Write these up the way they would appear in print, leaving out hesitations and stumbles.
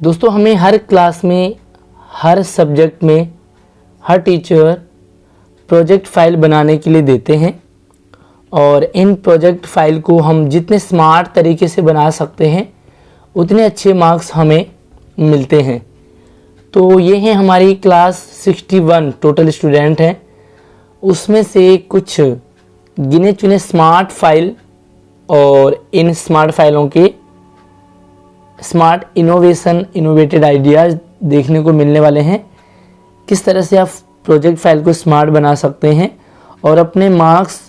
दोस्तों हमें हर क्लास में, हर सब्जेक्ट में, हर टीचर प्रोजेक्ट फाइल बनाने के लिए देते हैं और इन प्रोजेक्ट फाइल को हम जितने स्मार्ट तरीके से बना सकते हैं उतने अच्छे मार्क्स हमें मिलते हैं। तो ये है हमारी क्लास 61 टोटल स्टूडेंट हैं, उसमें से कुछ गिने चुने स्मार्ट फाइल और इन स्मार्ट फाइलों के स्मार्ट इनोवेटेड आइडियाज़ देखने को मिलने वाले हैं। किस तरह से आप प्रोजेक्ट फाइल को स्मार्ट बना सकते हैं और अपने मार्क्स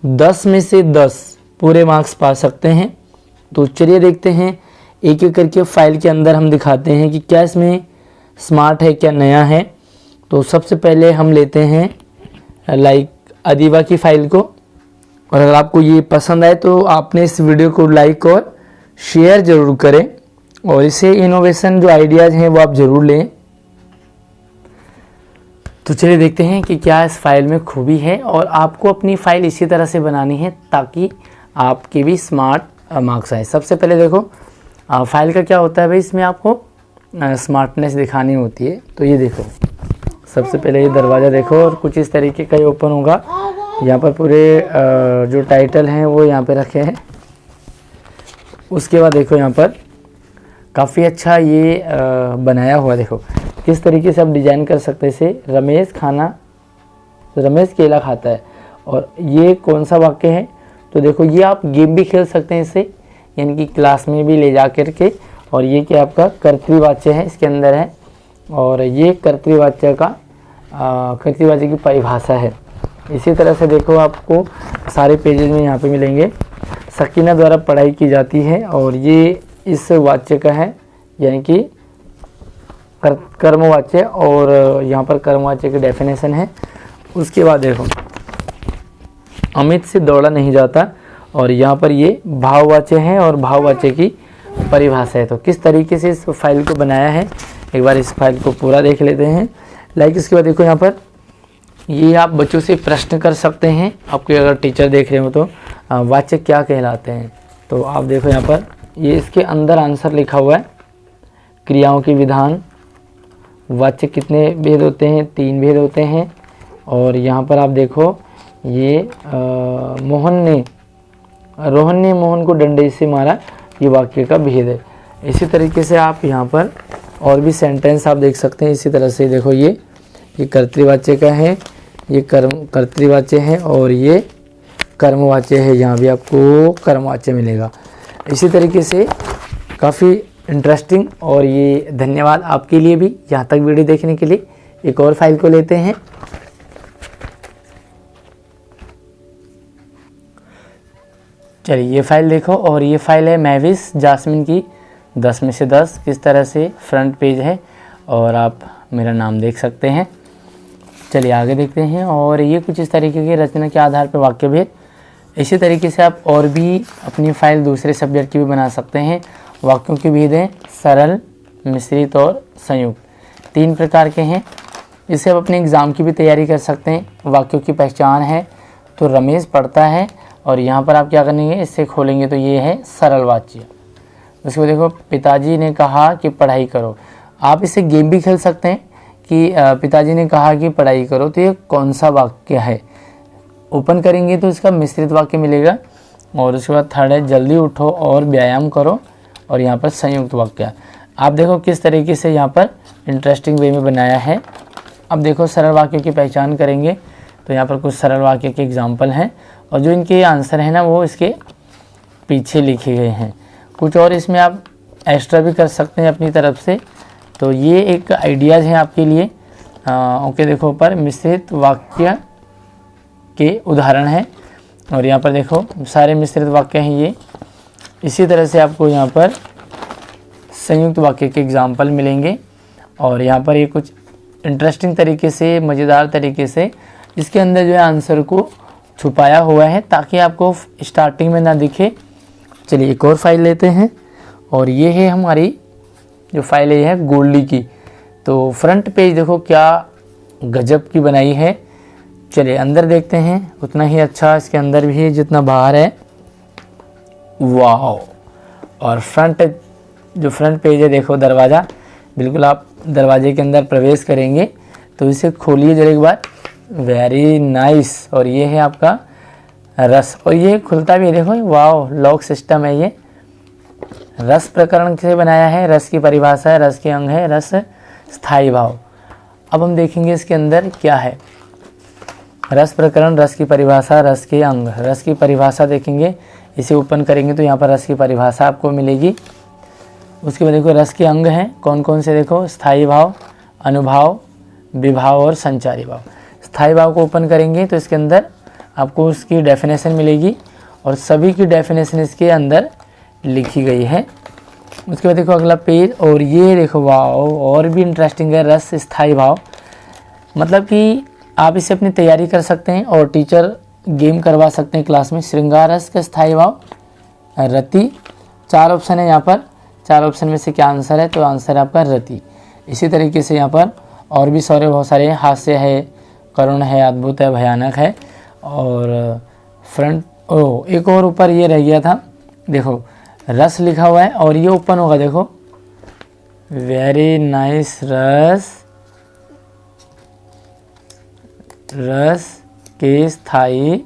10 में से 10 पूरे मार्क्स पा सकते हैं। तो चलिए देखते हैं, एक एक करके फाइल के अंदर हम दिखाते हैं कि क्या इसमें स्मार्ट है, क्या नया है। तो सबसे पहले हम लेते हैं अदीबा की फ़ाइल को, और अगर आपको ये पसंद आए तो आपने इस वीडियो को लाइक और शेयर ज़रूर करें और इसे इनोवेशन जो आइडियाज़ हैं वो आप ज़रूर लें। तो चलिए देखते हैं कि क्या इस फाइल में खूबी है, और आपको अपनी फ़ाइल इसी तरह से बनानी है ताकि आपके भी स्मार्ट मार्क्स आए। सबसे पहले देखो फाइल का क्या होता है भाई, इसमें आपको स्मार्टनेस दिखानी होती है। तो ये देखो, सबसे पहले ये दरवाज़ा देखो और कुछ इस तरीके का ये ओपन होगा। यहाँ पर पूरे जो टाइटल हैं वो यहाँ पे रखे हैं। उसके बाद देखो यहाँ पर काफ़ी अच्छा ये बनाया हुआ, देखो किस तरीके से आप डिज़ाइन कर सकते हैं इसे। रमेश केला खाता है, और ये कौन सा वाक्य है। तो देखो ये आप गेम भी खेल सकते हैं इससे, यानी कि क्लास में भी ले जा कर के। और ये क्या आपका कर्तृवाच्य है इसके अंदर है, और ये कर्तृवाच्य की परिभाषा है। इसी तरह से देखो आपको सारे पेजेस में यहाँ पे मिलेंगे। सकीना द्वारा पढ़ाई की जाती है, और ये इस वाच्य का है, यानी कि कर्मवाच्य, और यहाँ पर कर्मवाच्य की डेफिनेशन है। उसके बाद देखो अमित से दौड़ा नहीं जाता, और यहाँ पर ये भाववाच्य है और भाववाच्य की परिभाषा है। तो किस तरीके से इस फाइल को बनाया है, एक बार इस फाइल को पूरा देख लेते हैं। इसके बाद देखो यहाँ पर ये आप बच्चों से प्रश्न कर सकते हैं, आपके अगर टीचर देख रहे हो तो वाच्य क्या कहलाते हैं। तो आप देखो यहाँ पर ये इसके अंदर आंसर लिखा हुआ है। क्रियाओं के विधान, वाच्य कितने भेद होते हैं, 3 भेद होते हैं। और यहाँ पर आप देखो ये रोहन ने मोहन को डंडे से मारा, ये वाक्य का भेद है। इसी तरीके से आप यहाँ पर और भी सेंटेंस आप देख सकते हैं। इसी तरह से देखो ये कर्तृवाच्य का है, ये कर्तृवाच्य है, और ये कर्मवाच्य है। यहाँ भी आपको कर्मवाच्य मिलेगा। इसी तरीके से काफ़ी इंटरेस्टिंग, और ये धन्यवाद आपके लिए भी यहाँ तक वीडियो देखने के लिए। एक और फाइल को लेते हैं। चलिए ये फाइल देखो, और ये फाइल है महविश जास्मिन की 10 में से 10। किस तरह से फ्रंट पेज है और आप मेरा नाम देख सकते हैं। चलिए आगे देखते हैं। और ये कुछ इस तरीके की रचना के आधार पर वाक्य भेद। इसी तरीके से आप और भी अपनी फाइल दूसरे सब्जेक्ट की भी बना सकते हैं। वाक्यों के भेद हैं सरल, मिश्रित और संयुक्त, 3 प्रकार के हैं। इससे आप अपने एग्ज़ाम की भी तैयारी कर सकते हैं। वाक्यों की पहचान है तो रमेश पढ़ता है, और यहाँ पर आप क्या करेंगे, इससे खोलेंगे तो ये है सरल वाच्य। उसको देखो पिताजी ने कहा कि पढ़ाई करो। आप इससे गेम भी खेल सकते हैं कि पिताजी ने कहा कि पढ़ाई करो, तो ये कौन सा वाक्य है। ओपन करेंगे तो इसका मिश्रित वाक्य मिलेगा। और उसके बाद थर्ड है जल्दी उठो और व्यायाम करो, और यहाँ पर संयुक्त वाक्य। आप देखो किस तरीके से यहाँ पर इंटरेस्टिंग वे में बनाया है। अब देखो सरल वाक्यों की पहचान करेंगे तो यहाँ पर कुछ सरल वाक्य के एग्जाम्पल हैं, और जो इनके आंसर हैं ना वो इसके पीछे लिखे गए हैं। कुछ और इसमें आप एक्स्ट्रा भी कर सकते हैं अपनी तरफ से। तो ये एक आइडियाज़ हैं आपके लिए। ओके देखो ऊपर मिश्रित वाक्य के उदाहरण हैं, और यहाँ पर देखो सारे मिश्रित वाक्य हैं ये। इसी तरह से आपको यहाँ पर संयुक्त वाक्य के एग्जाम्पल मिलेंगे, और यहाँ पर ये कुछ इंटरेस्टिंग तरीके से, मज़ेदार तरीके से इसके अंदर जो है आंसर को छुपाया हुआ है ताकि आपको स्टार्टिंग में ना दिखे। चलिए एक और फाइल लेते हैं, और ये है हमारी जो फाइल है गोल्डी की। तो फ्रंट पेज देखो क्या गजब की बनाई है। चलिए अंदर देखते हैं, उतना ही अच्छा इसके अंदर भी है जितना बाहर है। वाह। और फ्रंट जो फ्रंट पेज है देखो दरवाज़ा, बिल्कुल आप दरवाजे के अंदर प्रवेश करेंगे तो इसे खोलिए जरा एक बार, वेरी नाइस। और ये है आपका रस, और ये खुलता भी है देखो, वाओ लॉक सिस्टम है ये। रस प्रकरण से बनाया है, रस की परिभाषा है, रस के अंग है, रस स्थायी भाव। अब हम देखेंगे इसके अंदर क्या है। रस प्रकरण, रस की परिभाषा, रस के अंग। रस की परिभाषा देखेंगे, इसे ओपन करेंगे तो यहाँ पर रस की परिभाषा आपको मिलेगी। उसके बाद देखो रस के अंग हैं कौन कौन से, देखो स्थायी भाव, अनुभाव, विभाव और संचारी भाव। स्थायी भाव को ओपन करेंगे तो इसके अंदर आपको उसकी डेफिनेशन मिलेगी और सभी की डेफिनेशन इसके अंदर लिखी गई है। उसके बाद देखो अगला पेज, और ये देखो वाओ और भी इंटरेस्टिंग है, रस स्थायी भाव। मतलब कि आप इसे अपनी तैयारी कर सकते हैं और टीचर गेम करवा सकते हैं क्लास में। श्रृंगार रस का स्थायी भाव रति। 4 ऑप्शन है यहाँ पर, 4 ऑप्शन में से क्या आंसर है, तो आंसर है आपका रति। इसी तरीके से यहाँ पर और भी बहुत सारे, हास्य है, करुण है, अद्भुत है, भयानक है। और फ्रंट एक और ऊपर ये रह गया था, देखो रस लिखा हुआ है और ये ओपन होगा, देखो वेरी नाइस। रस के स्थायी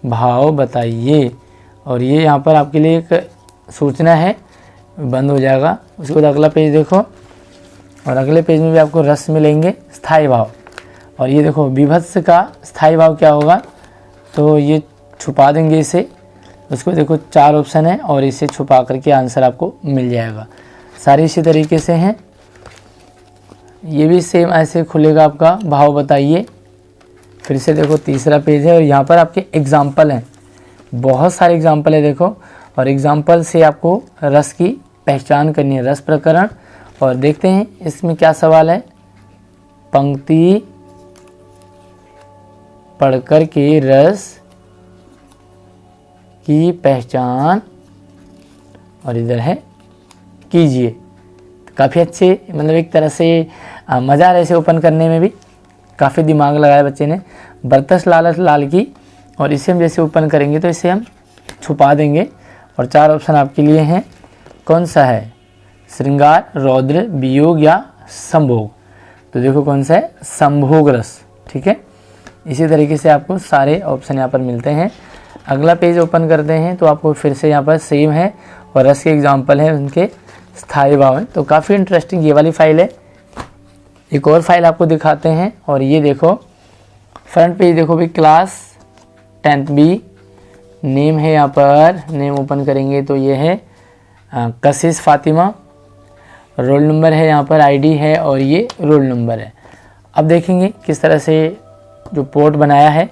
भाव बताइए। और ये यहाँ पर आपके लिए एक सूचना है, बंद हो जाएगा। उसके बाद अगला पेज देखो, और अगले पेज में भी आपको रस मिलेंगे, स्थायी भाव। और ये देखो विभत्स का स्थायी भाव क्या होगा, तो ये छुपा देंगे इसे। उसको देखो 4 ऑप्शन है और इसे छुपा करके आंसर आपको मिल जाएगा। सारी इसी तरीके से हैं, ये भी सेम ऐसे खुलेगा आपका, भाव बताइए। फिर से देखो तीसरा पेज है और यहाँ पर आपके एग्जाम्पल हैं, बहुत सारे एग्जाम्पल है देखो, और एग्जाम्पल से आपको रस की पहचान करनी है, रस प्रकरण। और देखते हैं इसमें क्या सवाल है। पंक्ति पढ़कर के रस की पहचान, और इधर है कीजिए। तो काफ़ी अच्छे, मतलब एक तरह से मज़ा आ रहा है इसे ओपन करने में भी, काफ़ी दिमाग लगाया बच्चे ने। बरतस लालच लाल की, और इसे हम जैसे ओपन करेंगे तो इसे हम छुपा देंगे। और 4 ऑप्शन आपके लिए हैं, कौन सा है, श्रृंगार, रौद्र, वियोग या संभोग। तो देखो कौन सा है, संभोग रस, ठीक है। इसी तरीके से आपको सारे ऑप्शन यहाँ पर मिलते हैं। अगला पेज ओपन करते हैं तो आपको फिर से यहाँ पर सेम है और रस के एग्जाम्पल हैं, उनके स्थायी भाव हैं। तो काफ़ी इंटरेस्टिंग ये वाली फाइल है। एक और फाइल आपको दिखाते हैं, और ये देखो फ्रंट पेज देखो भी, क्लास 10th B, नेम है यहाँ पर, नेम ओपन करेंगे तो ये है कशिश फातिमा। रोल नंबर है यहाँ पर, आईडी है और ये रोल नंबर है। अब देखेंगे किस तरह से जो पोर्ट बनाया है,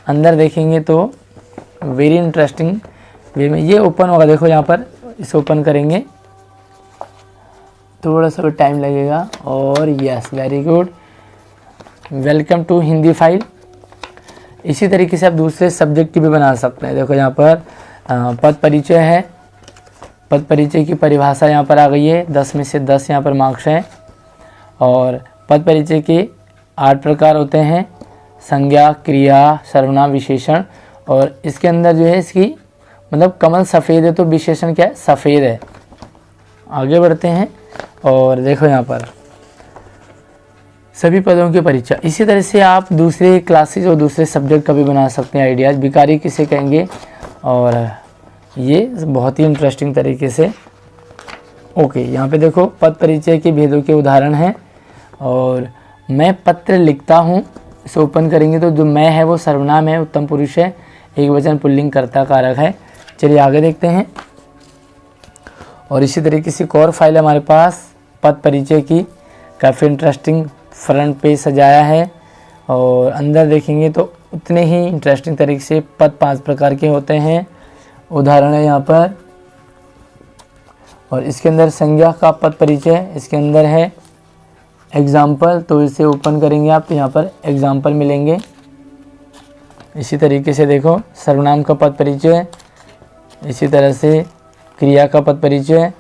अंदर देखेंगे तो वेरी इंटरेस्टिंग वे में ये ओपन होगा। देखो यहाँ पर इसे ओपन करेंगे, थोड़ा सा टाइम लगेगा। और yes, very good, welcome to Hindi file. इसी तरीके से आप दूसरे सब्जेक्ट की भी बना सकते हैं। देखो यहाँ पर पद परिचय है, पद परिचय की परिभाषा यहाँ पर आ गई है, 10 में से 10 यहाँ पर मार्क्स हैं। और पद परिचय के 8 प्रकार होते हैं, संज्ञा, क्रिया, सर्वनाम, विशेषण। और इसके अंदर जो है इसकी मतलब कमल सफ़ेद है तो विशेषण क्या है, सफ़ेद है। आगे बढ़ते हैं और देखो यहाँ पर सभी पदों के परिचय। इसी तरह से आप दूसरे क्लासेज और दूसरे सब्जेक्ट का भी बना सकते हैं आइडियाज़। भिखारी किसे कहेंगे, और ये बहुत ही इंटरेस्टिंग तरीके से। ओके, यहाँ पे देखो पद परिचय के भेदों के उदाहरण हैं। और मैं पत्र लिखता हूँ, इसे ओपन करेंगे तो जो मैं है वो सर्वनाम है, उत्तम पुरुष है, एक वचन पुल्लिंग कर्ता कारक है। चलिए आगे देखते हैं। और इसी तरीके से एक और फाइल हमारे पास पद परिचय की, काफ़ी इंटरेस्टिंग फ्रंट पेज सजाया है। और अंदर देखेंगे तो उतने ही इंटरेस्टिंग तरीके से पद 5 प्रकार के होते हैं, उदाहरण है यहाँ पर। और इसके अंदर संज्ञा का पद परिचय, इसके अंदर है एग्जाम्पल, तो इसे ओपन करेंगे आप तो यहाँ पर एग्जाम्पल मिलेंगे। इसी तरीके से देखो सर्वनाम का पद परिचय, इसी तरह से क्रिया का पद परिचय।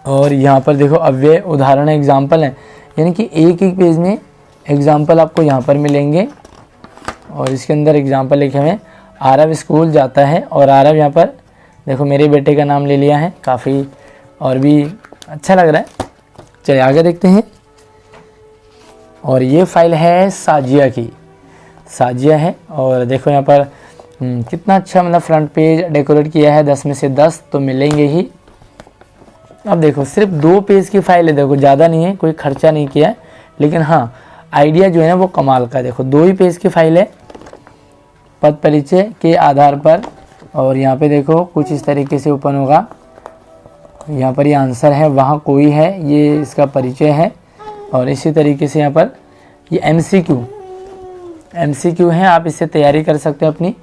और यहाँ पर देखो अव्यय, उदाहरण, एग्जाम्पल है, यानी कि एक एक पेज में एग्जाम्पल आपको यहाँ पर मिलेंगे। और इसके अंदर एग्जाम्पल लिखे हुए हैं, आरव स्कूल जाता है, और आरव यहाँ पर देखो मेरे बेटे का नाम ले लिया है, काफ़ी और भी अच्छा लग रहा है। चलिए आगे देखते हैं। और ये फाइल है साजिया की, साजिया है। और देखो यहाँ पर कितना अच्छा मतलब फ्रंट पेज डेकोरेट किया है, 10 में से 10 तो मिलेंगे ही। अब देखो सिर्फ 2 पेज की फाइल है, देखो ज़्यादा नहीं है, कोई खर्चा नहीं किया है, लेकिन हाँ आइडिया जो है ना वो कमाल का। देखो 2 ही पेज की फाइल है, पद परिचय के आधार पर। और यहाँ पे देखो कुछ इस तरीके से ओपन होगा। यहाँ पर ये आंसर है, वहाँ कोई है, ये इसका परिचय है। और इसी तरीके से यहाँ पर ये MCQ है, आप इससे तैयारी कर सकते हैं अपनी।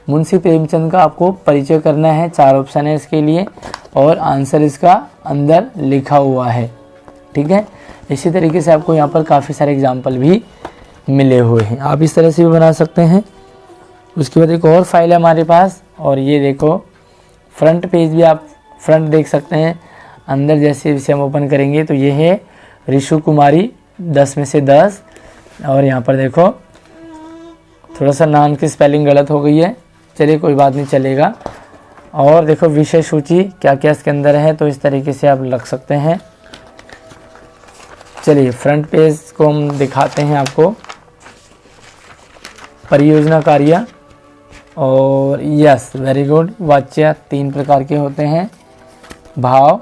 मुंशी प्रेमचंद का आपको परिचय करना है, 4 ऑप्शन है इसके लिए और आंसर इसका अंदर लिखा हुआ है, ठीक है। इसी तरीके से आपको यहाँ पर काफ़ी सारे एग्जाम्पल भी मिले हुए हैं, आप इस तरह से भी बना सकते हैं। उसके बाद एक और फाइल है हमारे पास, और ये देखो फ्रंट पेज भी आप फ्रंट देख सकते हैं। अंदर जैसे इसे हम ओपन करेंगे तो ये है ऋषु कुमारी, 10 में से 10। और यहाँ पर देखो थोड़ा सा नाम की स्पेलिंग गलत हो गई है, चलिए कोई बात नहीं, चलेगा। और देखो विषय सूची क्या क्या इसके अंदर है, तो इस तरीके से आप लग सकते हैं। चलिए फ्रंट पेज को हम दिखाते हैं आपको। परियोजना कार्य और यस वेरी गुड, वाच्य 3 प्रकार के होते हैं, भाव,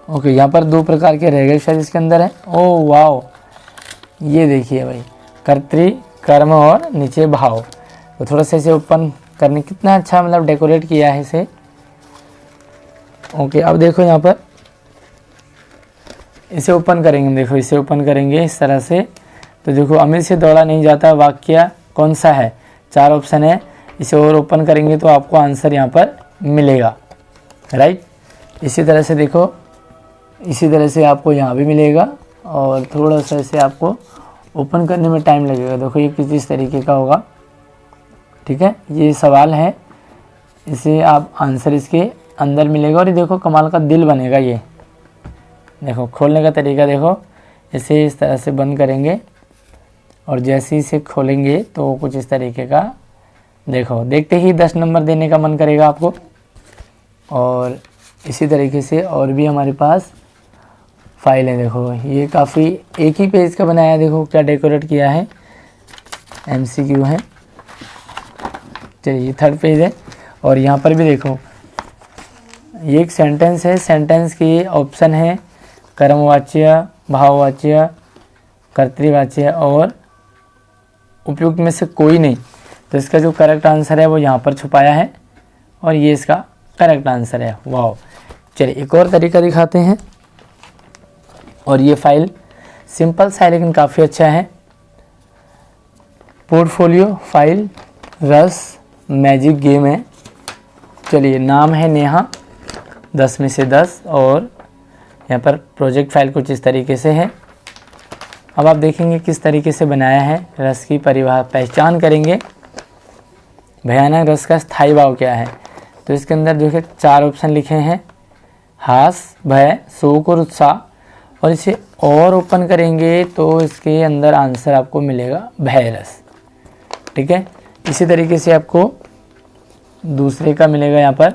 ओके यहाँ पर 2 प्रकार के रह गए शायद इसके अंदर है। ओह वाओ, ये देखिए भाई, कर्तृ कर्म और नीचे भाव। तो थोड़ा सा इसे ओपन करने कितना अच्छा मतलब डेकोरेट किया है इसे। ओके अब देखो यहाँ पर इसे ओपन करेंगे, देखो इसे ओपन करेंगे इस तरह से। तो देखो अमित से दौड़ा नहीं जाता वाक्य कौन सा है, 4 ऑप्शन है। इसे और ओपन करेंगे तो आपको आंसर यहाँ पर मिलेगा, राइट। इसी तरह से देखो, इसी तरह से आपको यहाँ भी मिलेगा। और थोड़ा सा इसे आपको ओपन करने में टाइम लगेगा। देखो ये किस तरीके का होगा, ठीक है। ये सवाल है, इसे आप आंसर इसके अंदर मिलेगा। और ये देखो कमाल का दिल बनेगा। ये देखो खोलने का तरीका देखो, इसे इस तरह से बंद करेंगे और जैसे ही इसे खोलेंगे तो कुछ इस तरीके का देखो, देखते ही 10 नंबर देने का मन करेगा आपको। और इसी तरीके से और भी हमारे पास फाइल है। देखो ये काफ़ी एक ही पेज का बनाया है, देखो क्या डेकोरेट किया है, MCQ है। चलिए ये 3rd पेज है। और यहाँ पर भी देखो ये एक सेंटेंस है, सेंटेंस की ऑप्शन है कर्मवाच्य, भाववाच्य, कर्तृवाच्य और उपयुक्त में से कोई नहीं। तो इसका जो करेक्ट आंसर है वो यहाँ पर छुपाया है और ये इसका करेक्ट आंसर है। वाह, चलिए एक और तरीका दिखाते हैं। और ये फाइल सिंपल सा है लेकिन काफ़ी अच्छा है। पोर्टफोलियो फाइल रस मैजिक गेम है। चलिए नाम है नेहा, 10 में से 10। और यहाँ पर प्रोजेक्ट फाइल कुछ इस तरीके से है। अब आप देखेंगे किस तरीके से बनाया है। रस की परिभाषा पहचान करेंगे, भयानक रस का स्थायी भाव क्या है। तो इसके अंदर देखिए 4 ऑप्शन लिखे हैं, हास, भय, शोक और उत्साह। और इसे और ओपन करेंगे तो इसके अंदर आंसर आपको मिलेगा भय रस, ठीक है। इसी तरीके से आपको दूसरे का मिलेगा यहाँ पर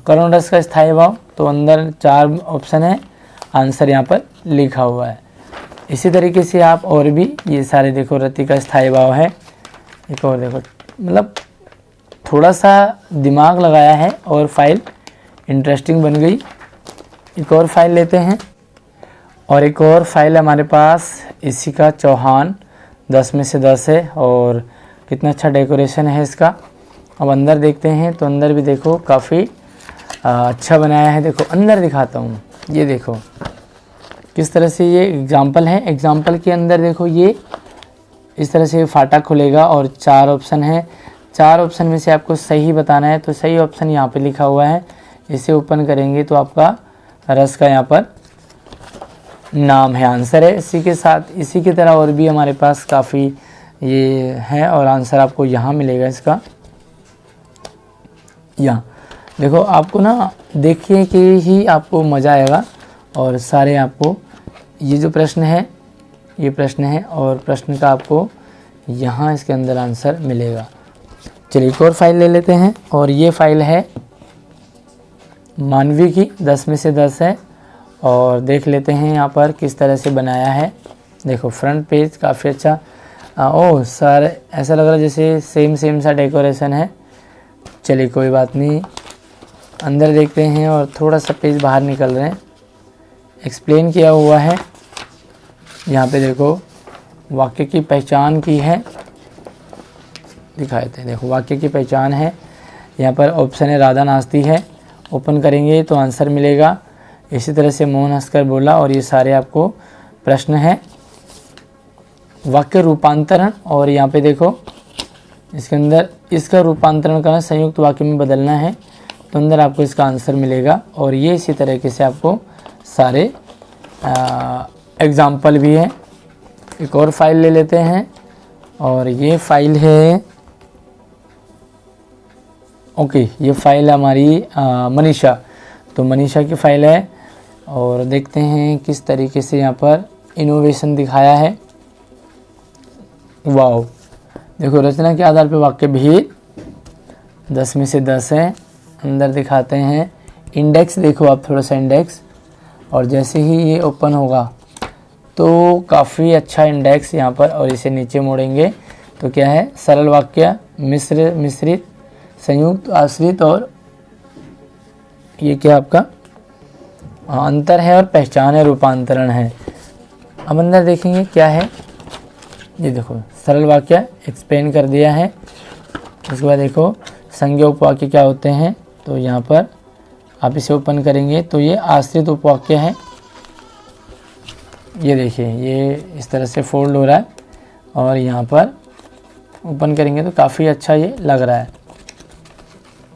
करुण रस का स्थायी भाव। तो अंदर 4 ऑप्शन है, आंसर यहाँ पर लिखा हुआ है। इसी तरीके से आप और भी ये सारे देखो, रति का स्थायी भाव है। एक और देखो, मतलब थोड़ा सा दिमाग लगाया है और फाइल इंटरेस्टिंग बन गई। एक और फाइल लेते हैं। और एक और फाइल हमारे पास इसी का चौहान, 10 में से 10 है। और कितना अच्छा डेकोरेशन है इसका। अब अंदर देखते हैं तो अंदर भी देखो काफ़ी अच्छा बनाया है। देखो अंदर दिखाता हूँ, ये देखो किस तरह से ये एग्जाम्पल है। एग्जाम्पल के अंदर देखो ये इस तरह से फाटा खुलेगा और 4 ऑप्शन है। 4 ऑप्शन में से आपको सही बताना है। तो सही ऑप्शन यहाँ पे लिखा हुआ है, इसे ओपन करेंगे तो आपका रस का यहाँ पर नाम है, आंसर है। इसी के साथ इसी की तरह और भी हमारे पास काफ़ी ये है और आंसर आपको यहाँ मिलेगा इसका। यहाँ देखो आपको ना देखिए कि ही आपको मज़ा आएगा। और सारे आपको ये जो प्रश्न है, ये प्रश्न है और प्रश्न का आपको यहाँ इसके अंदर आंसर मिलेगा। चलिए एक और फाइल ले लेते हैं, और ये फाइल है मानवी की, 10 में से 10 है। और देख लेते हैं यहाँ पर किस तरह से बनाया है। देखो फ्रंट पेज काफ़ी अच्छा। ओह सर, ऐसा लग रहा है जैसे सेम सा डेकोरेशन है। चलिए कोई बात नहीं, अंदर देखते हैं और थोड़ा सा पेज बाहर निकल रहे हैं। एक्सप्लेन किया हुआ है यहाँ पे, देखो वाक्य की पहचान की है, दिखाए थे। देखो वाक्य की पहचान है, यहाँ पर ऑप्शन है राधा नाचती है। ओपन करेंगे तो आंसर मिलेगा। इसी तरह से मोहन हंसकर बोला, और ये सारे आपको प्रश्न हैं। वाक्य रूपांतरण, और यहाँ पे देखो इसके अंदर इसका रूपांतरण करना, संयुक्त वाक्य में बदलना है, तो अंदर आपको इसका आंसर मिलेगा। और ये इसी तरीके से आपको सारे एग्जाम्पल भी है। एक और फाइल ले लेते हैं, और ये फाइल है, ओके, ये फाइल है हमारी मनीषा। तो मनीषा की फाइल है, और देखते हैं किस तरीके से यहाँ पर इनोवेशन दिखाया है। वाओ, देखो रचना के आधार पर वाक्य भी 10 में से 10 है। अंदर दिखाते हैं इंडेक्स, देखो आप थोड़ा सा इंडेक्स, और जैसे ही ये ओपन होगा तो काफ़ी अच्छा इंडेक्स यहाँ पर। और इसे नीचे मोड़ेंगे तो क्या है, सरल वाक्य, मिश्रित, संयुक्त, आश्रित, और ये क्या आपका अंतर है, और पहचान है, रूपांतरण है। अब अंदर देखेंगे क्या है, ये देखो सरल वाक्य एक्सप्लेन कर दिया है। उसके बाद देखो संज्ञा उपवाक्य क्या होते हैं, तो यहाँ पर आप इसे ओपन करेंगे तो ये आश्रित उपवाक्य है। ये देखिए ये इस तरह से फोल्ड हो रहा है, और यहाँ पर ओपन करेंगे तो काफ़ी अच्छा ये लग रहा है।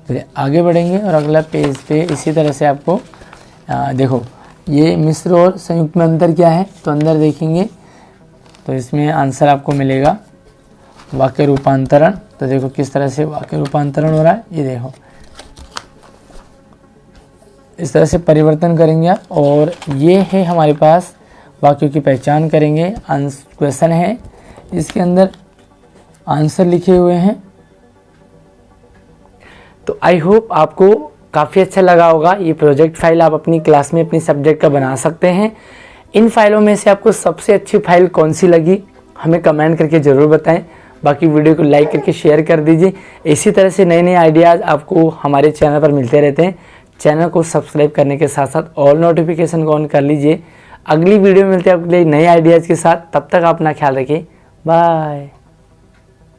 फिर आगे बढ़ेंगे और अगला पेज पे इसी तरह से आपको देखो ये मिश्र और संयुक्त में अंतर क्या है, तो अंदर देखेंगे तो इसमें आंसर आपको मिलेगा वाक्य रूपांतरण। तो देखो किस तरह से वाक्य रूपांतरण हो रहा है, ये देखो इस तरह से परिवर्तन करेंगे आप। और ये है हमारे पास वाक्यों की पहचान करेंगे। क्वेश्चन है, इसके अंदर आंसर लिखे हुए हैं। तो आई होप आपको काफ़ी अच्छा लगा होगा। ये प्रोजेक्ट फाइल आप अपनी क्लास में अपनी सब्जेक्ट का बना सकते हैं। इन फाइलों में से आपको सबसे अच्छी फाइल कौन सी लगी हमें कमेंट करके ज़रूर बताएं। बाकी वीडियो को लाइक करके शेयर कर दीजिए। इसी तरह से नए नए आइडियाज़ आपको हमारे चैनल पर मिलते रहते हैं। चैनल को सब्सक्राइब करने के साथ साथ ऑल नोटिफिकेशन को ऑन कर लीजिए। अगली वीडियो में मिलते हैं आपके लिए नए आइडियाज़ के साथ। तब तक अपना ख्याल रखिए। बाय।